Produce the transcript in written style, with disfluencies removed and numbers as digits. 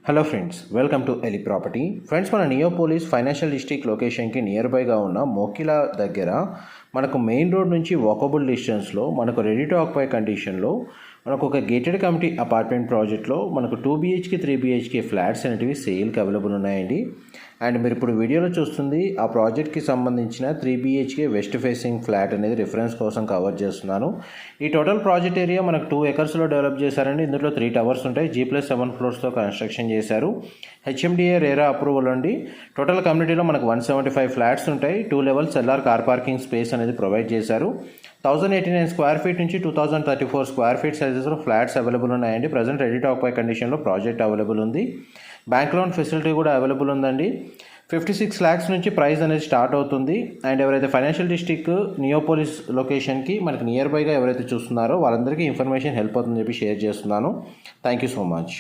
Hello friends, welcome to ఎలి property. Friends, మన Neopolis financial district లొకేషన్కి నియర్ బైగా ఉన్న మోకిలా దగ్గర మనకు మెయిన్ రోడ్ నుంచి వాకబుల్ డిస్టెన్స్లో మనకు రెడీ టు ఆక్యుపై కండిషన్లో మనకు ఒక గేటెడ్ కమిటీ అపార్ట్మెంట్ ప్రాజెక్ట్లో మనకు 2 BHK 3 BHK ఫ్లాట్స్ అనేటివి సేల్కి అవైలబుల్ ఉన్నాయండి. అండ్ మీరు ఇప్పుడు వీడియోలో చూస్తుంది ఆ ప్రాజెక్ట్కి సంబంధించిన 3 BHK వెస్ట్ ఫేసింగ్ ఫ్లాట్ అనేది రిఫరెన్స్ కోసం కవర్ చేస్తున్నాను. ఈ టోటల్ ప్రాజెక్ట్ ఏరియా మనకు 2 acresలో డెవలప్ చేశారండి. ఇందులో 3 టవర్స్ ఉంటాయి. G+7 ఫ్లోర్స్తో కన్స్ట్రక్షన్ చేశారు. HMDA రేరా అప్రూవల్ అండి. టోటల్ కమ్యూనిటీలో మనకు 175 ఫ్లాట్స్ ఉంటాయి. 2 levels LR car parking space అనేది ప్రొవైడ్ చేశారు. 1089 స్క్వేర్ ఫీట్ నుంచి 2034 స్క్వేర్ ఫీట్ సైజెస్లో ఫ్లాట్స్ అవైలబుల్ ఉన్నాయండి. ప్రజెంట్ రెడీ టు ఆక్యుపై కండిషన్లో ప్రాజెక్ట్ అవైలబుల్ ఉంది. బ్యాంక్ లోన్ ఫెసిలిటీ కూడా అవైలబుల్ ఉందండి. 56 lakhs నుంచి ప్రైస్ అనేది స్టార్ట్ అవుతుంది. అండ్ ఎవరైతే ఫైనాన్షియల్ డిస్ట్రిక్ట్ నియోపోలిస్ లొకేషన్కి మనకి నియర్ బైగా ఎవరైతే చూస్తున్నారో వాళ్ళందరికీ ఇన్ఫర్మేషన్ హెల్ప్ అవుతుందని చెప్పి షేర్ చేస్తున్నాను. Thank you so much.